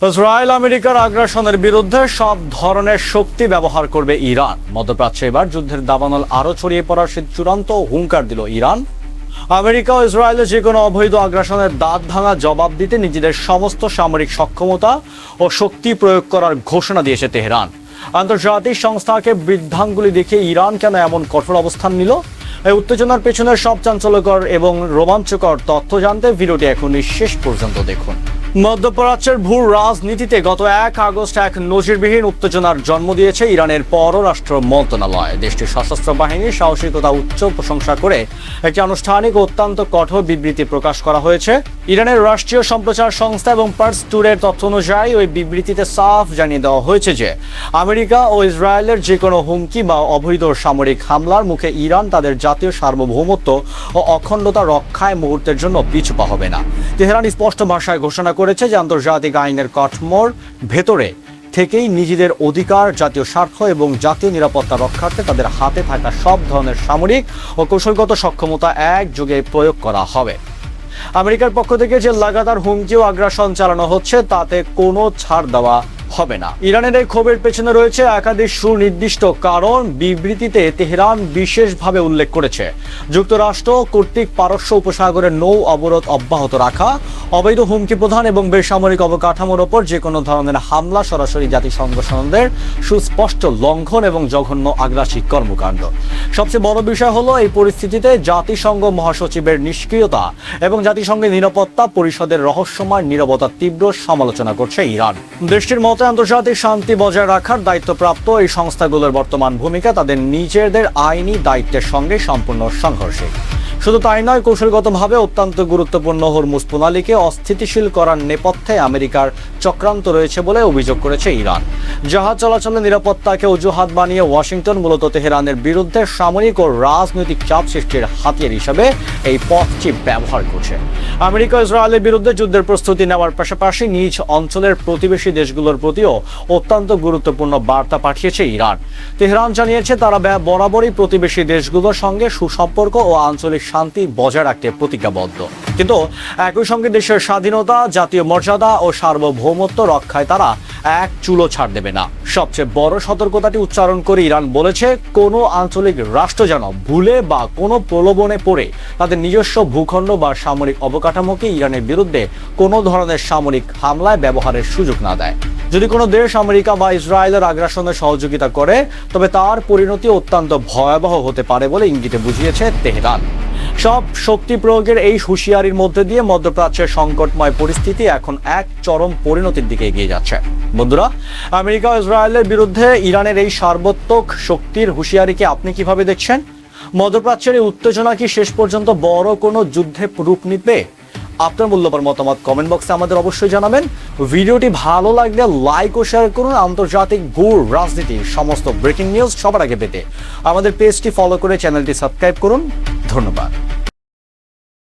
Israel আমেরিকার আগ্রাসনের বিরুদ্ধে সব ধরনের শক্তি ব্যবহার করবে ইরান। মধ্যপ্রাচ্যে এবার যুদ্ধের দাবানল আরও ছড়িয়ে পড়ার চূড়ান্ত হুঙ্কার দিল ইরান। আমেরিকা ও ইসরায়েলের যে কোনো অবৈধ আগ্রাসনের দাঁত ভাঙা জবাব দিতে নিজেদের সমস্ত সামরিক সক্ষমতা ও শক্তি প্রয়োগ করার ঘোষণা দিয়েছে তেহরান। আন্তর্জাতিক সংস্থাকে বৃদ্ধাঙ্গুলি দেখিয়ে ইরান কেন এমন কঠোর অবস্থান নিল? এই উত্তেজনার পেছনের সব চাঞ্চল্যকর এবং রোমাঞ্চকর তথ্য জানতে ভিডিওটি এখনই শেষ পর্যন্ত দেখুন। মধ্যপ্রাচ্যের ভূ রাজনীতিতে গত 1 আগস্ট এক নজিরবিহীন উত্তেজনার জন্ম দিয়েছে ইরানের পররাষ্ট্র মন্ত্রণালয়। দেশটির সশস্ত্র বাহিনীর সাহসিকতা উচ্চ প্রশংসা করে একটি আনুষ্ঠানিক অত্যন্ত কঠোর বিবৃতি প্রকাশ করা হয়েছে। ইরানের রাষ্ট্রীয় সম্প্রচার সংস্থা এবং পার্স টুডের তথ্য অনুযায়ী ওই বিবৃতিতে সাফ জানিয়ে দেওয়া হয়েছে যে আমেরিকা ও ইসরায়েলের যে কোনো হুমকি বা অবৈধ সামরিক হামলার মুখে ইরান তাদের জাতীয় সার্বভৌমত্ব ও অখণ্ডতা রক্ষায় মুহূর্তের জন্য পিছু পা হবে না। তেহরান স্পষ্ট ভাষায় ঘোষণা করেছে যে আন্তর্জাতিক আইনের কাঠামোর ভেতরে থেকেই নিজেদের অধিকার, জাতীয় স্বার্থ এবং জাতীয় নিরাপত্তা রক্ষার্থে তাদের হাতে থাকা সব ধরনের সামরিক ও কৌশলগত সক্ষমতা একযোগে প্রয়োগ করা হবে। আমেরিকার পক্ষ থেকে যে লাগাতার হুমকি ও আগ্রাসন চালানো হচ্ছে তাতে কোনো ছাড় দেওয়া হবে না। ইরানের এই ক্ষোভের পেছনে রয়েছে একাধিক সুনির্দিষ্ট কারণ। বিবৃতিতে তেহরান বিশেষভাবে উল্লেখ করেছে যুক্তরাষ্ট্র কর্তৃক পারস্য উপসাগরের নৌ অবরোধ অব্যাহত রাখা, অবৈধ হুমকি প্রদান এবং বেসামরিক অবকাঠামোর ওপর যে কোনো ধরনের হামলা সরাসরি জাতিসংঘ সনদের সুস্পষ্ট লঙ্ঘন এবং জঘন্য আগ্রাসী কর্মকাণ্ড। সবচেয়ে বড় বিষয় হলো এই পরিস্থিতিতে জাতিসংঘ মহাসচিবের নিষ্ক্রিয়তা এবং জাতিসংঘের নিরাপত্তা পরিষদের রহস্যময় নীরবতার তীব্র সমালোচনা করছে ইরান। দেশটির মতে আন্তর্জাতিক শান্তি বজায় রাখার দায়িত্বপ্রাপ্ত এই সংস্থাগুলোর বর্তমান ভূমিকা তাদের নিজেদের আইনি দায়িত্বের সঙ্গে সম্পূর্ণ সংঘর্ষে। শুধু তাই নয়, কৌশলগতভাবে অত্যন্ত গুরুত্বপূর্ণ হরমুজ প্রণালীকে অস্থিতিশীল করার নেপথ্যে আমেরিকার চক্রান্ত রয়েছে বলে অভিযোগ করেছে ইরান। জাহাজ চলাচলের নিরাপত্তাকে অজুহাত বানিয়ে ওয়াশিংটন মূলত তেহরানের বিরুদ্ধে সামরিক ও রাজনৈতিক চাপ সৃষ্টির হাতিয়ার হিসেবে এই পথটি ব্যবহার করছে। আমেরিকা ইসরায়েলের বিরুদ্ধে যুদ্ধের প্রস্তুতি নেওয়ার পাশাপাশি নিজ অঞ্চলের প্রতিবেশী দেশগুলোর প্রতিও অত্যন্ত গুরুত্বপূর্ণ বার্তা পাঠিয়েছে ইরান। তেহরান জানিয়েছে তারা বরাবরই প্রতিবেশী দেশগুলোর সঙ্গে সুসম্পর্ক ও আঞ্চলিক শান্তি বজায় রাখতে প্রতিজ্ঞাবদ্ধ, কিন্তু একই সঙ্গে দেশের স্বাধীনতা, জাতীয় মর্যাদা ও সার্বভৌমত্ব রক্ষায় তারা এক চুলো ছাড় দেবে না। সবচেয়ে বড় সতর্কতাটি উচ্চারণ করে ইরান বলেছে, কোনো আঞ্চলিক রাষ্ট্র যেন ভুলে বা কোনো প্রলোভনে পড়ে তাদের নিজস্ব ভূখণ্ড বা সামরিক অবকাঠামোকে ইরানের বিরুদ্ধে কোনো ধরনের সামরিক হামলায় ব্যবহারের সুযোগ না দেয়। যদি কোনো দেশ আমেরিকা বা ইসরায়েলের আগ্রাসনে সহযোগিতা করে তবে তার পরিণতি অত্যন্ত ভয়াবহ হতে পারে বলে ইঙ্গিতে বুঝিয়েছে তেহরান। সব শক্তি প্রয়োগের এই হুঁশিয়ারির মধ্যে দিয়ে মধ্যপ্রাচ্যের সংকটময় পরিস্থিতি এখন এক চরম পরিণতির দিকে এগিয়ে যাচ্ছে। বন্ধুরা, আমেরিকা ও ইসরায়েলের বিরুদ্ধে ইরানের এই সার্বত্রিক শক্তির হুঁশিয়ারিকে আপনি কিভাবে দেখছেন? মধ্যপ্রাচ্যের এই উত্তেজনা কি শেষ পর্যন্ত বড় কোনো যুদ্ধে রূপ নিবে? আপনার মূল্যবান মতামত কমেন্ট বক্সে আমাদের অবশ্যই জানাবেন। ভিডিওটি ভালো লাগলে লাইক ও শেয়ার করুন। আন্তর্জাতিক ভূ রাজনীতির সমস্ত ব্রেকিং নিউজ সবার আগে পেতে আমাদের পেজটি ফলো করে চ্যানেলটি সাবস্ক্রাইব করুন। ধন্যবাদ।